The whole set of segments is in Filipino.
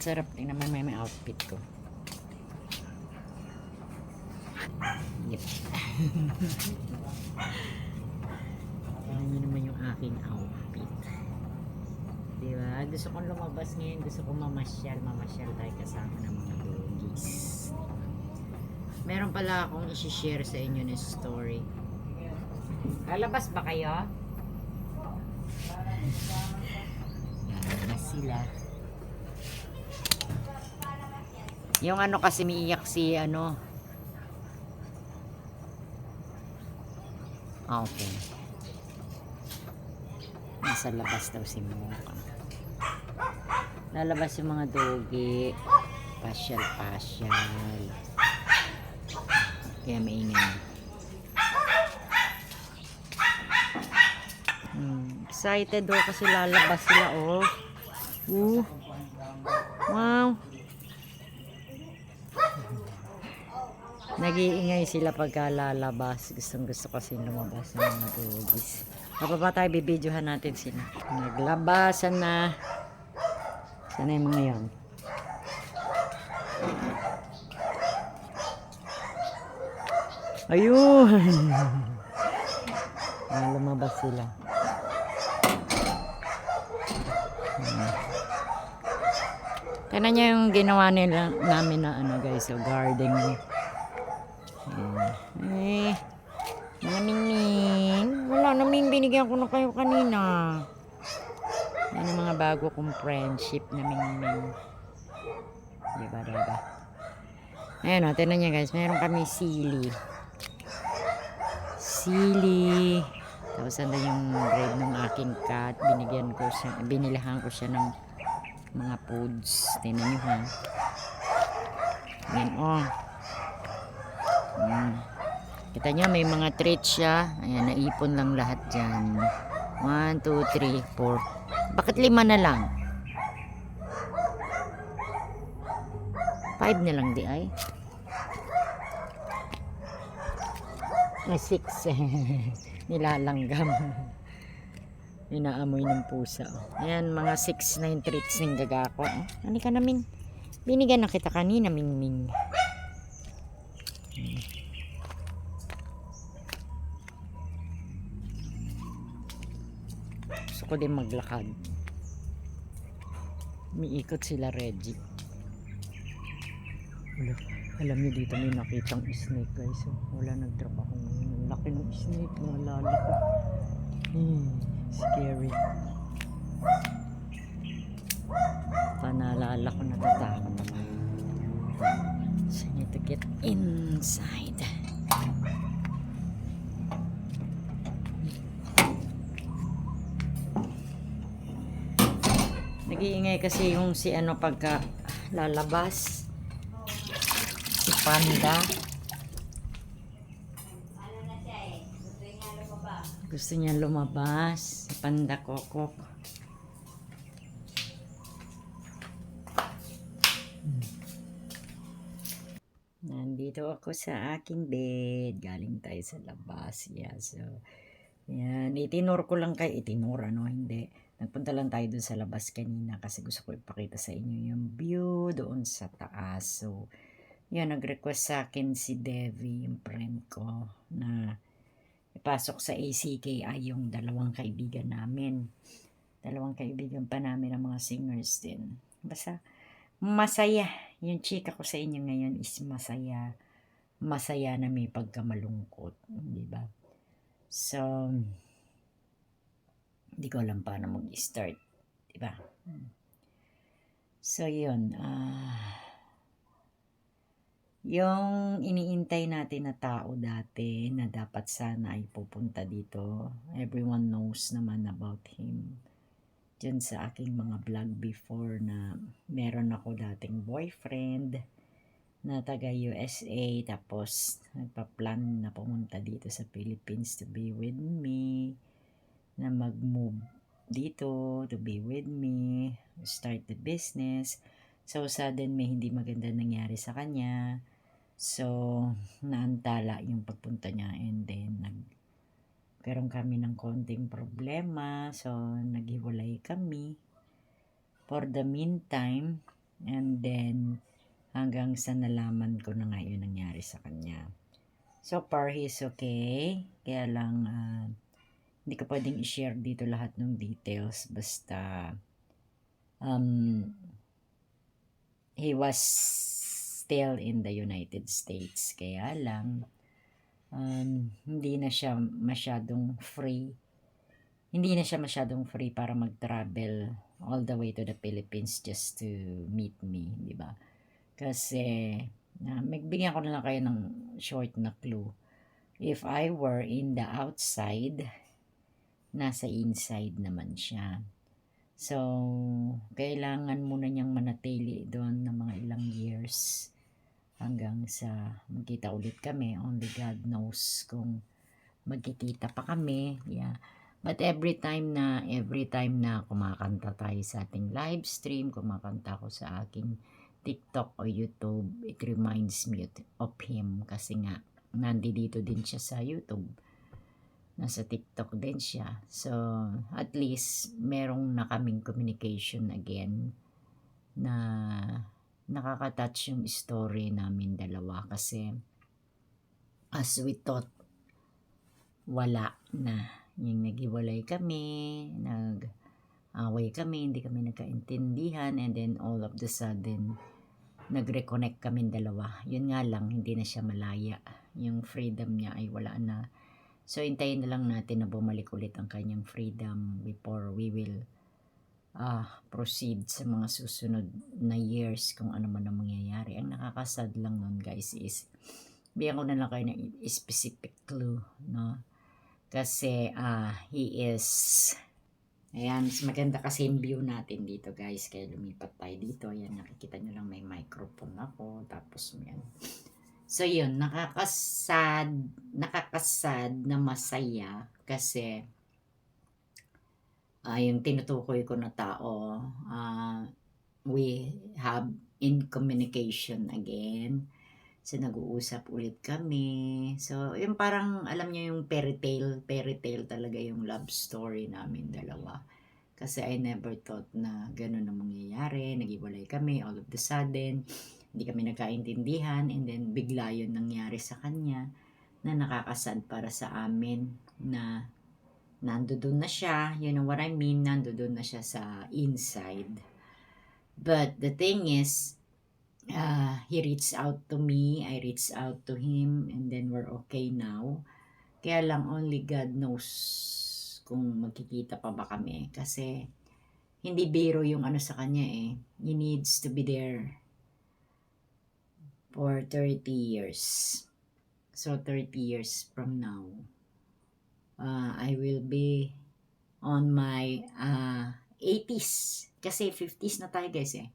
sarap din naman may outfit ko. Yep. Tignan nyo naman yung aking outfit. Diba? Gusto kong lumabas ngayon. Gusto kong mamasyal. Mamasyal tayo kasama ng mga doggies. Meron pala akong isi-share sa inyo na story. Lalabas ba kayo? Lalabas sila. Yung ano kasi umiiyak si ano. Okay. Nasa labas daw si Mocha. Lalabas yung mga doggy. Pasyal. Kaya maingay. Excited daw kasi lalabas sila, oh. Wow. Nag-iingay sila pagka lalabas. Gusto kasi lumabas ng mga doggies. Kapapa tayo, bibidyohan natin sila. Naglabasan na. Sana yung mga yan. Ayun. Lumabas sila. Tignan niya yung ginawa nila namin na ano guys, so gardening. Mga mingming. Wala naming binigyan ko na kayo kanina. Yan ang mga bago kong friendship na mingming. Diba? Ayan o, tignan niya guys, meron kami sili. Tapos ando yung bread ng aking cat. Binilahan ko siya ng mga foods. Tignan nyo ha. Ayan o. Kita nyo may mga treats siya. Ayan, naipon lang lahat dyan. 1, 2, 3, 4. Bakit 5 na lang? 5 na lang di ay. 6. Nilalanggam. Inaamoy ng pusa. Ayan, mga 6 na yung treats ng gagako. Ano ka namin? Binigyan na kita kanina, mingming. Gusto ko din maglakad. Umiikot sila, Reggie. Alam niyo dito may nakitang snake guys. Wala nagtrabaho ngayon. Laki ng snake. Naalala ko. Scary. Panaalala ko, natatakot ako. So I need to get inside. Nag-iingay kasi yung si ano pagka lalabas. Si Panda. Gusto niya lumabas. Si Panda Kokok. Nandito ako sa aking bed. Galing tayo sa labas. Yeah, so, yan. Itinur ko lang kay itinur, ano, hindi. Nagpunta lang tayo dun sa labas kanina kasi gusto ko ipakita sa inyo yung view doon sa taas. So, yan, nag-request sa akin si Devi, yung friend ko, na ipasok sa ACKI yung dalawang kaibigan namin. Dalawang kaibigan pa namin ng mga singers din. Basta, masaya. Yung chika ko sa inyo ngayon is masaya. Masaya na may pagkamalungkot. Diba? So, hindi ko alam paano mag-start. Diba? So, yun. Yung iniintay natin na tao dati na dapat sana ay pupunta dito. Everyone knows naman about him. Diyan sa aking mga vlog before na meron ako dating boyfriend na taga USA. Tapos nagpa-plan na pumunta dito sa Philippines to be with me. Na mag-move dito to be with me. Start the business. So sudden may hindi maganda nangyari sa kanya. So, naantala yung pagpunta niya and then nagkaroon kami ng konting problema. So, naghiwalay kami. For the meantime, And then, hanggang sa nalaman ko na nga yun nangyari sa kanya. So far, he's okay. Kaya lang, hindi ko pwedeng i-share dito lahat ng details. Basta, he was still in the United States. Kaya lang, hindi na siya masyadong free. Hindi na siya masyadong free para mag-travel all the way to the Philippines just to meet me, di ba? Kasi, magbigyan ko na lang kayo ng short na clue. If I were in the outside, nasa inside naman siya. So, kailangan muna niyang manatili doon ng mga ilang years hanggang sa magkita ulit kami. Only God knows kung magkikita pa kami. Yeah. But every time na kumakanta tayo sa ating live stream, kumakanta ko sa aking TikTok o YouTube, it reminds me of him kasi nga nandito din siya sa YouTube. Nasa TikTok din siya. So, at least merong na kaming communication again na nakaka-touch yung story namin dalawa kasi as we thought wala na. Yung naghiwalay kami, nag-away kami, hindi kami nagkaintindihan, and then all of the sudden, nag-reconnect kami dalawa. Yun nga lang, hindi na siya malaya. Yung freedom niya ay wala na. So, hintayin na lang natin na bumalik ulit ang kanyang freedom before we will proceed sa mga susunod na years kung ano man ang mangyayari. Ang nakakasad lang nun, guys, is bigyan ko na lang kayo ng specific clue, no? Kasi he is, ayan, mas maganda kasi yung view natin dito, guys. Kaya lumipat tayo dito. Ayan, nakikita nyo lang may microphone ako. Tapos, yan. So, yun, nakakasad na masaya kasi yung tinutukoy ko na tao, we have in communication again. So, nag-uusap ulit kami. So, yung parang, alam niyo yung fairy tale talaga yung love story namin dalawa. Kasi I never thought na gano'n ang mangyayari. Nag-iwalay kami all of the sudden. Hindi kami nagkaintindihan. And then, bigla yun nangyari sa kanya na nakakasad para sa amin na nandoon na siya. You know what I mean? Nandoon na siya sa inside. But the thing is, he reached out to me, I reached out to him, and then we're okay now. Kaya lang only God knows kung magkikita pa ba kami. Kasi hindi biro yung ano sa kanya eh. He needs to be there for 30 years. So 30 years from now, I will be on my 80s. Kasi 50s na tayo, guys eh.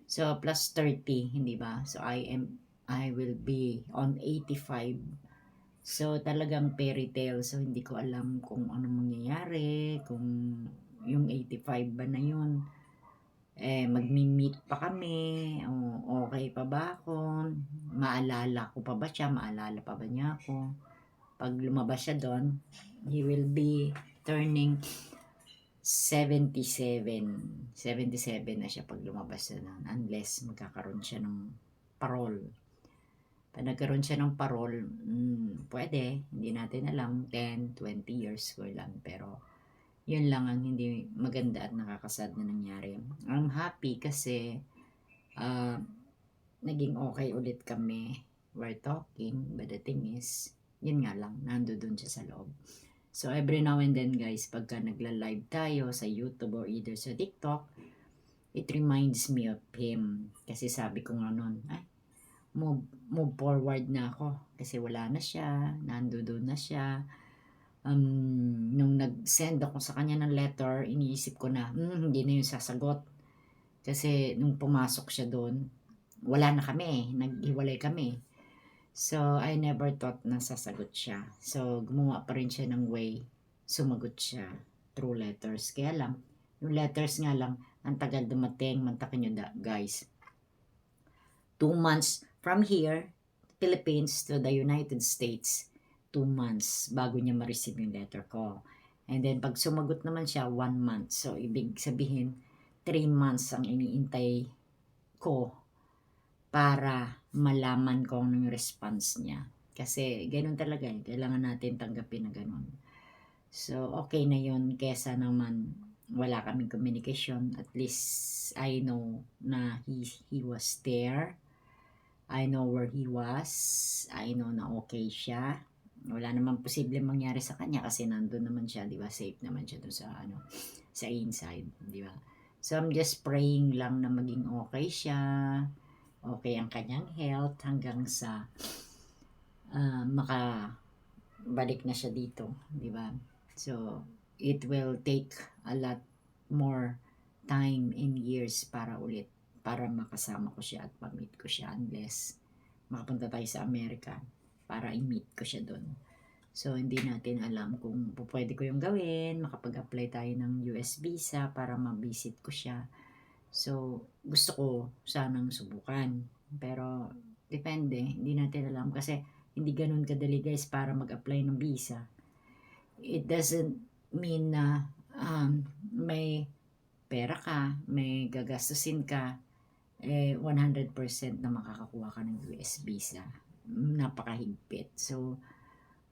So, plus 30, hindi ba? So, I will be on 85. So, talagang fairy tale. So, hindi ko alam kung ano mangyayari, kung yung 85 ba na yun. Magmi-meet pa kami, o okay pa ba ako, maalala ko pa ba siya, maalala pa ba niya ako. Pag lumabas siya doon, he will be turning 77 na siya pag lumabas na nun, unless magkakaroon siya ng parole. Pag nagkaroon siya ng parole, pwede, hindi natin alam, 10, 20 years ko lang, pero yun lang ang hindi maganda at nakakasad na nangyari. I'm happy kasi naging okay ulit kami, we're talking, but the thing is, yun nga lang, nandoon siya sa loob. So, every now and then, guys, pagka nagla-live tayo sa YouTube or either sa TikTok, it reminds me of him. Kasi sabi ko nga noon, move forward na ako. Kasi wala na siya, nandoon na siya. Nung nag-send ako sa kanya ng letter, iniisip ko na, hindi na yung sasagot. Kasi nung pumasok siya doon, wala na kami, naghiwalay kami. So, I never thought na sasagot siya. So, gumawa pa rin siya ng way. Sumagot siya through letters. Kaya lang, yung letters nga lang, ang tagal dumating. Mantakin nyo guys. 2 months from here, Philippines to the United States. 2 months bago niya ma-receive yung letter ko. And then, pag sumagot naman siya, 1 month. So, ibig sabihin, 3 months ang iniintay ko para malaman ko ano yung response niya. Kasi ganun talaga eh. Kailangan natin tanggapin na ganun. So, okay na yun kesa naman wala kaming communication. At least I know na he was there. I know where he was. I know na okay siya. Wala namang posible mangyari sa kanya kasi nandun naman siya, di ba? Safe naman siya doon sa inside, di ba? So, I'm just praying lang na maging okay siya. Okay ang kanyang health hanggang sa makabalik na siya dito, di ba? So, it will take a lot more time and years para makasama ko siya at ma-meet ko siya unless makapunta tayo sa Amerika para i-meet ko siya doon. So, hindi natin alam kung pwede ko yung gawin, makapag-apply tayo ng US visa para ma-visit ko siya. So, gusto ko sanang subukan. Pero, depende. Hindi natin alam kasi hindi ganun kadali guys para mag-apply ng visa. It doesn't mean na may pera ka, may gagastusin ka, 100% na makakakuha ka ng US visa. Napakahigpit. So,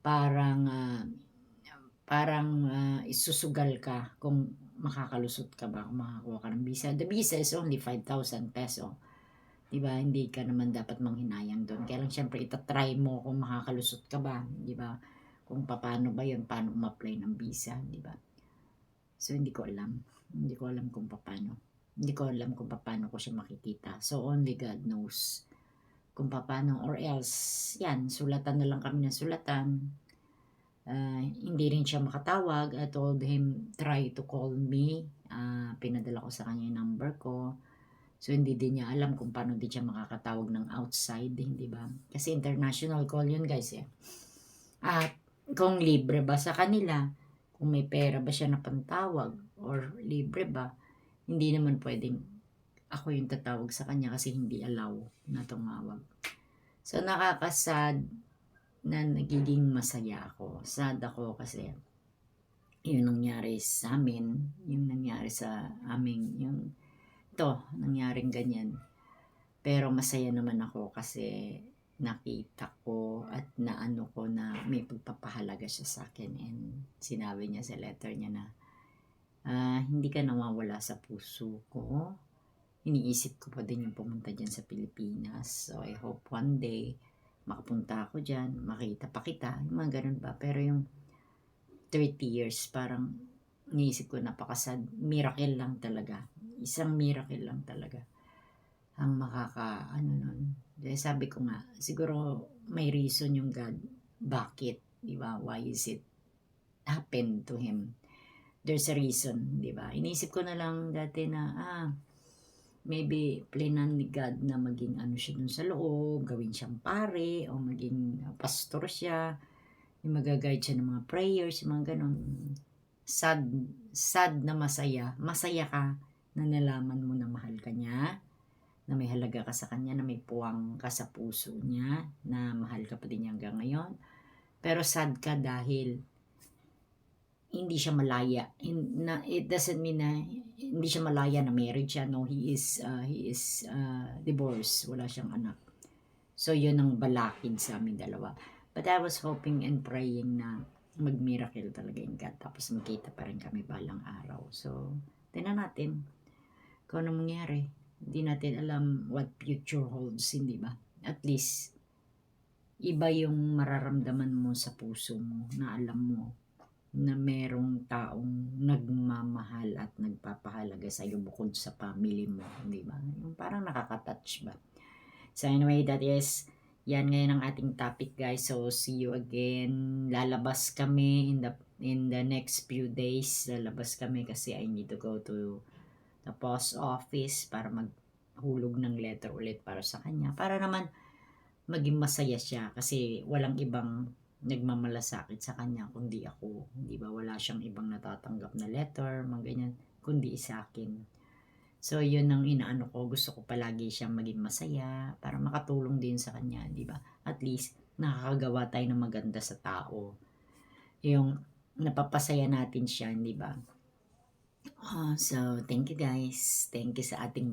parang isusugal ka kung makakalusot ka ba, kung makakuha ka ng visa. The visa is only 5,000 peso. Diba? Hindi ka naman dapat manghinayang doon. Kaya lang syempre itatry mo kung makakalusot ka ba. Diba? Kung paano ba yun, paano ma-apply ng visa. Diba? So, hindi ko alam. Hindi ko alam kung paano. Hindi ko alam kung paano ko siya makikita. So, only God knows kung paano, or else, yan, sulatan na lang kami ng sulatan. Hindi rin siya makatawag. I told him, try to call me. Pinadala ko sa kanya yung number ko. So, hindi din niya alam kung paano din siya makakatawag ng outside, hindi ba? Kasi international call yun, guys, eh. At kung libre ba sa kanila, kung may pera ba siya na pantawag, or libre ba, hindi naman pwedeng ako yung tatawag sa kanya kasi hindi allow na tumawag. So, nakakasad na nagiging masaya ako. Sad ako kasi yun nangyari sa amin, yung nangyari sa aming, yung nangyaring ganyan. Pero masaya naman ako kasi nakita ko at naano ko na may pagpapahalaga siya sa akin, and sinabi niya sa letter niya na hindi ka nawawala sa puso ko. Iniisip ko pa din yung pumunta dyan sa Pilipinas. So, I hope one day makapunta ako dyan, makita pa kita, yung mga ganun ba. Pero yung 30 years, parang iniisip ko napakasad. Miracle lang talaga. Isang miracle lang talaga ang nun. Dahil sabi ko nga, siguro may reason yung God. Bakit? Diba? Why is it happen to him? There's a reason, diba? Iniisip ko na lang dati na, maybe planan ni God na maging siya dun sa loob, gawin siyang pare, o maging pastor siya, yung mag-guide siya ng mga prayers, yung mga ganun. Sad na masaya. Masaya ka na nalaman mo na mahal ka niya, na may halaga ka sa kanya, na may puwang ka sa puso niya, na mahal ka pa din niya hanggang ngayon. Pero sad ka dahil hindi siya malaya. It doesn't mean na hindi siya malaya na married siya. No, he is divorced. Wala siyang anak. So, yun ang balakid sa amin dalawa. But I was hoping and praying na mag-miracle talaga yung God. Tapos magkita pa rin kami balang araw. So, tingnan natin kung ano mangyari. Hindi natin alam what future holds, hindi ba? At least, iba yung mararamdaman mo sa puso mo na alam mo na merong taong nagmamahal at nagpapahalaga sa iyo bukod sa family mo, di ba? Yung parang nakaka-touch ba? So anyway, that is, yan ngayon ang ating topic, guys. So see you again. Lalabas kami in the next few days. Lalabas kami kasi I need to go to the post office para maghulog ng letter ulit para sa kanya. Para naman maging masaya siya kasi walang ibang nagmamalasakit sa kanya kundi ako, di ba? Wala siyang ibang natatanggap na letter, mga ganyan, kundi sa akin. So, yun ang inaano ko. Gusto ko palagi siyang maging masaya para makatulong din sa kanya, di ba? At least, nakakagawa tayo ng maganda sa tao. Yung napapasaya natin siya, di ba? So thank you guys. Thank you sa ating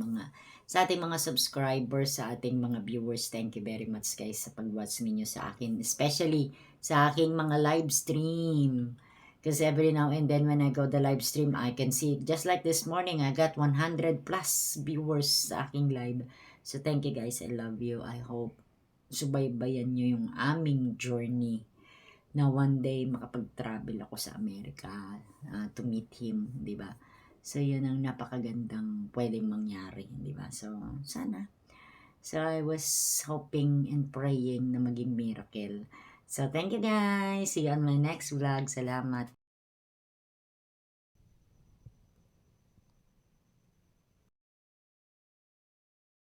mga subscribers, sa ating mga viewers. Thank you very much guys sa pag-watch ninyo sa akin, especially sa aking mga live stream. Because every now and then when I go the live stream, I can see, just like this morning, I got 100 plus viewers sa aking live. So thank you guys. I love you. I hope subaybayan nyo yung aming journey na one day makapag-travel ako sa Amerika to meet him, di ba? So, yun ang napakagandang pwedeng mangyari, di ba? So, sana. So, I was hoping and praying na maging miracle. So, thank you guys. See you on my next vlog. Salamat.